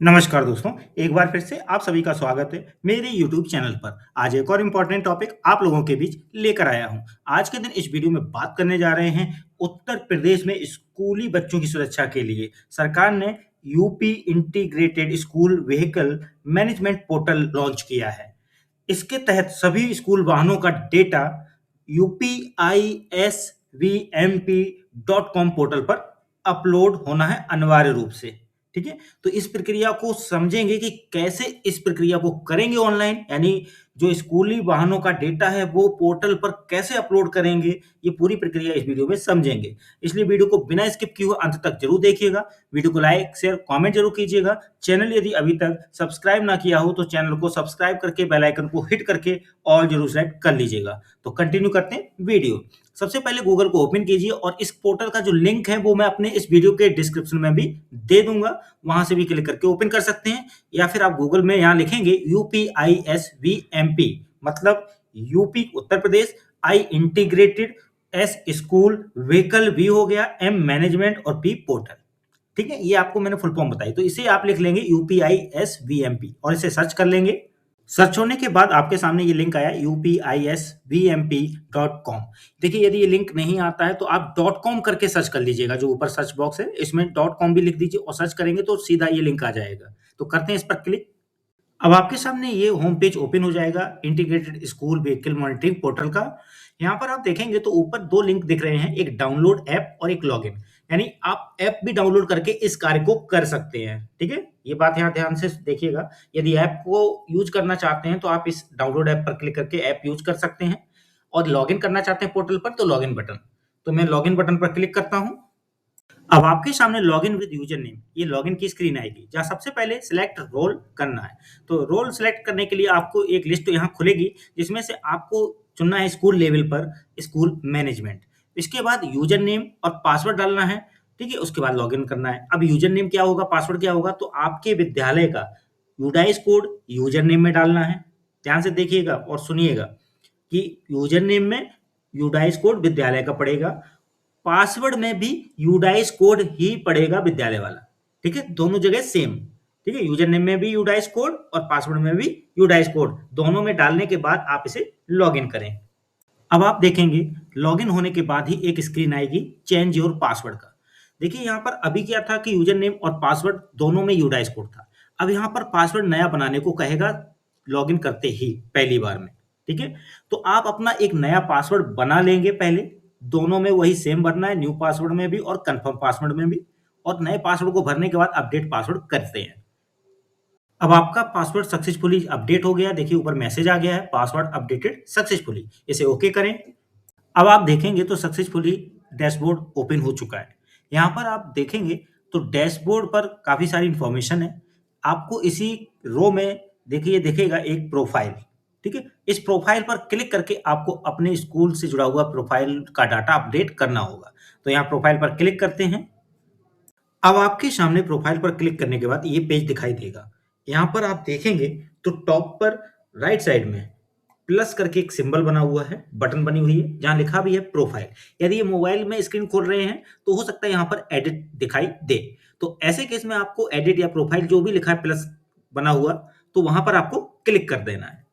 नमस्कार दोस्तों, एक बार फिर से आप सभी का स्वागत है मेरे YouTube चैनल पर। आज एक और इम्पोर्टेंट टॉपिक आप लोगों के बीच लेकर आया हूँ। आज के दिन इस वीडियो में बात करने जा रहे हैं उत्तर प्रदेश में स्कूली बच्चों की सुरक्षा के लिए सरकार ने UP integrated school vehicle management portal launch किया है। इसके तहत सभी स्कूल वाहनों का डेटा UPISVMP.com पोर्टल पर अपलोड होना है अनिवार्य रूप से। ठीक है? तो इस प्रक्रिया को समझेंगे कि कैसे इस प्रक्रिया को करेंगे ऑनलाइन, यानी जो स्कूली वाहनों का डेटा है वो पोर्टल पर कैसे अपलोड करेंगे, ये पूरी प्रक्रिया इस वीडियो में समझेंगे। इसलिए वीडियो को बिना स्किप किए हुए अंत तक जरूर देखिएगा। वीडियो को लाइक, शेयर, कमेंट जरूर कीजिएगा। चैनल यदि अभी तक सब्सक्राइब ना किया हो तो चैनल को सब्सक्राइब करके बेल आइकन को हिट करके ऑल जरूर सेलेक्ट कर लीजिएगा। तो कंटिन्यू करते हैं वीडियो। सबसे पहले गूगल को ओपन कीजिए और इस पोर्टल का जो लिंक है वो मैं अपने इस वीडियो के डिस्क्रिप्शन में भी दे दूंगा, वहां से भी क्लिक करके ओपन कर सकते हैं। या फिर आप गूगल में यहाँ लिखेंगे UPISVMP, मतलब UP Uttar Pradesh, I integrated, S school, vehicle, V हो गया, एम मैनेजमेंट और पी पोर्टल। ठीक है, ये आपको मैंने फुल फॉर्म बताई, तो इसे आप लिख लेंगे UPISVMP और इसे सर्च कर लेंगे। सर्च होने के बाद आपके सामने ये लिंक आया UPISVMP.com। देखिए, यदि ये लिंक नहीं आता है तो आप .com करके सर्च कर लीजिएगा। जो ऊपर सर्च बॉक्स है इसमें .com भी लिख दीजिए और सर्च करेंगे तो सीधा ये लिंक आ जाएगा। तो करते हैं इस पर क्लिक। अब आपके सामने ये होम पेज ओपन हो जाएगा integrated school vehicle monitoring portal का। यहाँ पर आप देखेंगे तो ऊपर दो लिंक दिख रहे हैं, एक डाउनलोड ऐप और एक लॉगिन। यानी आप ऐप भी डाउनलोड करके इस कार्य को कर सकते हैं। ठीक है, ये बात यहाँ ध्यान से देखिएगा। यदि ऐप को यूज करना चाहते हैं तो आप इस डाउनलोड ऐप पर क्लिक करके ऐप यूज कर सकते हैं, और लॉगिन करना चाहते हैं पोर्टल पर तो लॉगिन बटन। तो मैं लॉगिन बटन पर क्लिक करता हूँ। अब आपके सामने लॉगिन विद यूजर नेम, ये लॉगिन की स्क्रीन आएगी जहां सबसे पहले सिलेक्ट रोल करना है। तो रोल सिलेक्ट करने के लिए आपको एक लिस्ट यहाँ खुलेगी जिसमें से आपको चुनना है स्कूल लेवल पर स्कूल मैनेजमेंट। इसके बाद यूजर नेम और पासवर्ड डालना है। ठीक है, उसके बाद लॉगिन करना है। अब यूजर नेम क्या होगा, पासवर्ड क्या होगा, तो आपके विद्यालय का यूडाइस कोड यूजर नेम में डालना है। ध्यान से देखिएगा और सुनिएगा कि यूजर नेम में यूडाइस कोड विद्यालय का पड़ेगा, पासवर्ड में भी यूडाइस कोड ही पड़ेगा विद्यालय वाला। ठीक है, दोनों जगह सेम। ठीक है, यूजर नेम में भी यूडाइस कोड और पासवर्ड में भी यूडाइस कोड, दोनों में डालने के बाद आप इसे लॉगिन करें। अब आप देखेंगे लॉगिन होने के बाद ही एक स्क्रीन आएगी चेंज योर पासवर्ड का। देखिए, यहाँ पर अभी क्या था कि यूजर नेम और पासवर्ड दोनों में यूडाइस कोड था। अब यहाँ पर पासवर्ड नया बनाने को कहेगा लॉगिन करते ही पहली बार में। ठीक है, तो आप अपना एक नया पासवर्ड बना लेंगे पहले। दोनों में वही सेम भरना है, न्यू पासवर्ड में भी और कंफर्म पासवर्ड में भी। और नए पासवर्ड को भरने के बाद अपडेट पासवर्ड करते हैं। अब आपका पासवर्ड सक्सेसफुली अपडेट हो गया। देखिए, ऊपर मैसेज आ गया है पासवर्ड अपडेटेड सक्सेसफुली। इसे ओके करें। अब आप देखेंगे तो सक्सेसफुली डैशबोर्ड ओपन हो चुका है। यहाँ पर आप देखेंगे तो डैशबोर्ड पर काफ़ी सारी इंफॉर्मेशन है। आपको इसी रो में देखिए दिखेगा एक प्रोफाइल। ठीक है, इस प्रोफाइल पर क्लिक करके आपको अपने स्कूल से जुड़ा हुआ प्रोफाइल का डाटा अपडेट करना होगा। तो यहाँ प्रोफाइल पर क्लिक करते हैं। अब आपके सामने प्रोफाइल पर क्लिक करने के बाद ये पेज दिखाई देगा। यहाँ पर आप देखेंगे तो टॉप पर राइट साइड में प्लस करके एक सिंबल बना हुआ है, बटन बनी हुई है जहां लिखा भी है प्रोफाइल। यदि ये मोबाइल में स्क्रीन खोल रहे हैं तो हो सकता है यहाँ पर एडिट दिखाई दे। तो ऐसे केस में आपको एडिट या प्रोफाइल जो भी लिखा है प्लस बना हुआ, तो वहां पर आपको क्लिक कर देना है।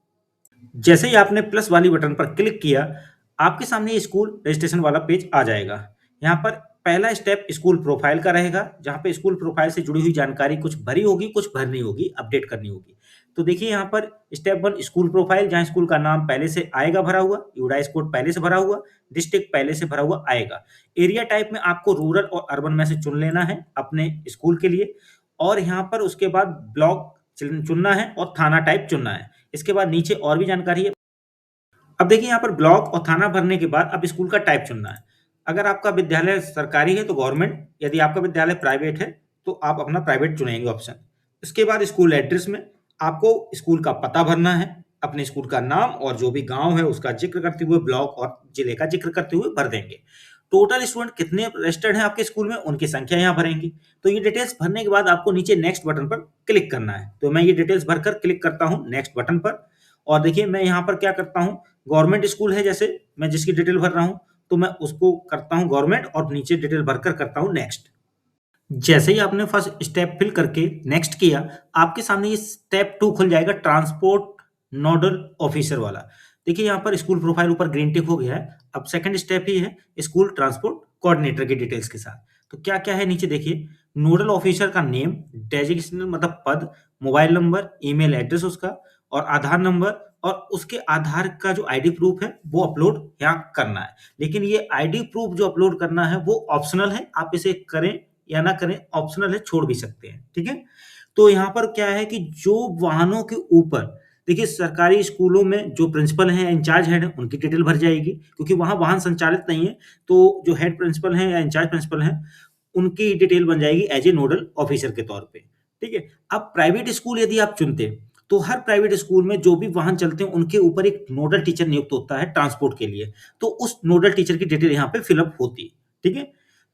जैसे ही आपने प्लस वाली बटन पर क्लिक किया, आपके सामने ये स्कूल रजिस्ट्रेशन वाला पेज आ जाएगा। यहाँ पर पहला स्टेप स्कूल प्रोफाइल का रहेगा, जहाँ पे स्कूल प्रोफाइल से जुड़ी हुई जानकारी कुछ भरी होगी, कुछ भरनी होगी, अपडेट करनी होगी। तो देखिए यहाँ पर स्टेप 1 स्कूल प्रोफाइल, जहाँ स्कूल का नाम पहले से आएगा भरा हुआ, यूडाइस कोड पहले से भरा हुआ, डिस्ट्रिक्ट पहले से भरा हुआ आएगा। एरिया टाइप में आपको रूरल और अर्बन में से चुन लेना है अपने स्कूल के लिए। और यहाँ पर उसके बाद ब्लॉक चुनना है और थाना टाइप चुनना है। इसके बाद नीचे और भी जानकारी है। अब देखिए यहाँ पर ब्लॉक और थाना भरने के बाद अब स्कूल का टाइप चुनना है। अगर आपका विद्यालय सरकारी है तो गवर्नमेंट, यदि आपका विद्यालय प्राइवेट है तो आप अपना प्राइवेट चुनेंगे ऑप्शन। इसके बाद स्कूल एड्रेस में आपको स्कूल का पता भरना है, अपने स्कूल का नाम और जो भी गांव है उसका जिक्र करते हुए, ब्लॉक और जिले का जिक्र करते हुए भर देंगे। टोटल स्टूडेंट कितने रजिस्टर्ड हैं आपके स्कूल में, उनकी संख्या यहाँ भरेंगे। तो ये डिटेल्स भरने के बाद आपको नीचे नेक्स्ट बटन पर क्लिक करना है। तो मैं ये डिटेल्स भरकर क्लिक करता हूँ नेक्स्ट बटन पर। और देखिए मैं यहाँ पर क्या करता हूँ, गवर्नमेंट स्कूल है जैसे मैं जिसकी डिटेल भर रहा हूँ, तो मैं उसको करता हूँ गवर्नमेंट और नीचे डिटेल भरकर करता हूँ नेक्स्ट। जैसे ही आपने फर्स्ट स्टेप फिल करके नेक्स्ट किया, आपके सामने ये स्टेप 2 खुल जाएगा, ट्रांसपोर्ट नोडल ऑफिसर वाला। देखिए यहाँ पर स्कूल प्रोफाइल ऊपर ग्रीन टिक हो गया है। अब सेकंड स्टेप ही है स्कूल ट्रांसपोर्ट कोऑर्डिनेटर की डिटेल्स के साथ। तो क्या-क्या है नीचे देखिए, नोडल ऑफिसर का नेम, डेजिग्नेशन मतलब पद, मोबाइल नंबर, ईमेल एड्रेस उसका और आधार नंबर, और उसके आधार का जो आईडी प्रूफ है वो अपलोड यहाँ करना है। लेकिन ये आईडी प्रूफ जो अपलोड करना है वो ऑप्शनल है, आप इसे करें या ना करें, ऑप्शनल है, छोड़ भी सकते हैं, ठीक है? तो यहाँ पर क्या है कि जो वाहनों के ऊपर, देखिए सरकारी स्कूलों में जो प्रिंसिपल हैं, इंचार्ज हेड हैं, उनकी डिटेल भर जाएगी, क्योंकि वहाँ वाहन संचालित नहीं है, तो जो हेड प्रिंसिपल हैं या इंचार्ज प्रिंसिपल हैं, उनकी डिटेल बन जाएगी एज़ ए नोडल ऑफिसर के तौर पे, ठीक है? अब प्राइवेट स्कूल यदि आप चुनते हैं, तो हर प्राइवेट स्कूल में जो भी वाहन चलते हैं, उनके ऊपर एक नोडल टीचर नियुक्त होता है ट्रांसपोर्ट के लिए, तो उस नोडल टीचर की डिटेल यहाँ पे फिल अप होती है, ठीक है?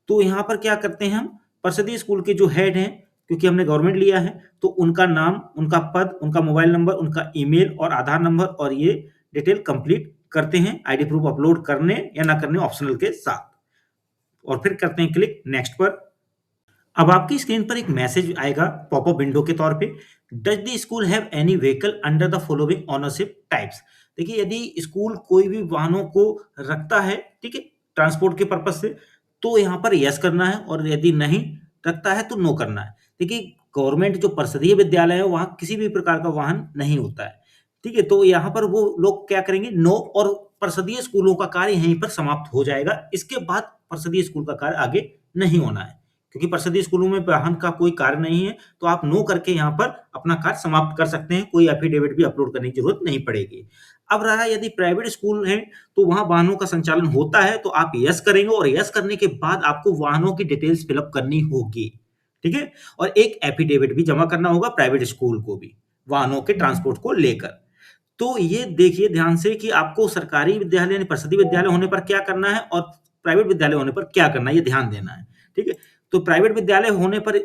तो यहाँ पर क्या करते हैं हम, परिषदीय स्कूल के जो हेड हैं, क्योंकि हमने गवर्नमेंट लिया है, तो उनका नाम, उनका पद, उनका मोबाइल नंबर, उनका ईमेल और आधार नंबर और ये डिटेल कंप्लीट करते हैं आईडी प्रूफ अपलोड करने या ना करने ऑप्शनल के साथ, और फिर करते हैं क्लिक नेक्स्ट पर। अब आपकी स्क्रीन पर एक मैसेज आएगा पॉपअप विंडो के तौर पे, does the school have any vehicle under the following ownership types. देखिए यदि स्कूल कोई भी वाहनों को रखता है, ठीक है, ट्रांसपोर्ट के पर्पज से, तो यहाँ पर यस करना है, और यदि नहीं रखता है तो नो करना है। देखिए गवर्नमेंट जो परिषदीय विद्यालय है वहाँ किसी भी प्रकार का वाहन नहीं होता है, ठीक है, तो यहाँ पर वो लोग क्या करेंगे, नो, और परिषदीय स्कूलों का कार्य यहीं पर समाप्त हो जाएगा। इसके बाद परिषदीय स्कूल का कार्य आगे नहीं होना है, क्योंकि परिषदीय स्कूलों में वाहन का कोई कार्य नहीं है, तो आप नो करके यहाँ पर अपना कार्य समाप्त कर सकते हैं, कोई एफिडेविट भी अपलोड करने की जरूरत नहीं पड़ेगी। अब रहा यदि प्राइवेट स्कूल है, तो वहाँ वाहनों का संचालन होता है, तो आप यस करेंगे, और यस करने के बाद आपको वाहनों की डिटेल्स फिलअप करनी होगी, ठीक है? और एक एफिडेविट भी जमा करना होगा प्राइवेट स्कूल को भी, वाहनों के ट्रांसपोर्ट को लेकर। तो ये देखिए ध्यान से कि आपको सरकारी विद्यालय यानी परिषदीय विद्यालय होने पर क्या करना है और प्राइवेट विद्यालय होने पर क्या करना है, ये ध्यान देना है, ठीक है? तो प्राइवेट विद्यालय होने पर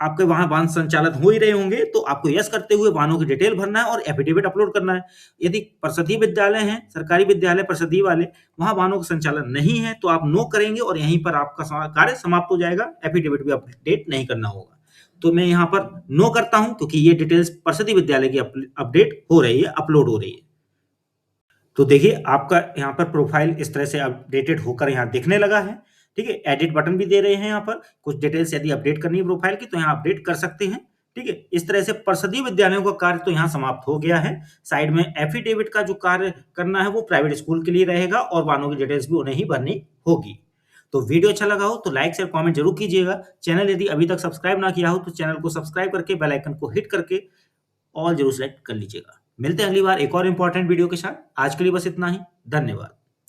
आपके वहाँ वाहन संचालित हो ही रहे होंगे, तो आपको यस करते हुए वाहनों की डिटेल भरना है और एफिडेविट अपलोड करना है। यदि परिषदीय विद्यालय हैं, सरकारी विद्यालय परिषदीय वाले, वहाँ वाहनों का संचालन नहीं है, तो आप नो करेंगे और यहीं पर आपका कार्य समाप्त हो जाएगा, एफिडेविट भी अपडेट नहीं करना होगा। तो मैं यहाँ पर नो करता हूँ, क्योंकि ये डिटेल्स परिषदीय विद्यालय की अपडेट हो रही है, अपलोड हो रही है। तो देखिए आपका यहाँ पर प्रोफाइल इस तरह से अपडेटेड होकर यहाँ दिखने लगा है, ठीक है? एडिट बटन भी दे रहे हैं यहाँ पर, कुछ डिटेल्स यदि अपडेट करनी है प्रोफाइल की तो यहाँ अपडेट कर सकते हैं, ठीक है? इस तरह से परिषदीय विद्यालयों का कार्य तो यहाँ समाप्त हो गया है। साइड में एफिडेविट का जो कार्य करना है वो प्राइवेट स्कूल के लिए रहेगा, और वाहनों की डिटेल्स भी उन्हें ही भरनी होगी। तो वीडियो अच्छा लगा हो तो लाइक शेयर कमेंट जरूर कीजिएगा। चैनल यदि अभी तक सब्सक्राइब ना किया हो तो चैनल को सब्सक्राइब करके बेल आइकन को हिट करके ऑल जरूर सेलेक्ट कर लीजिएगा। मिलते हैं अगली बार एक और इंपॉर्टेंट वीडियो के साथ। आज के लिए बस इतना ही। धन्यवाद।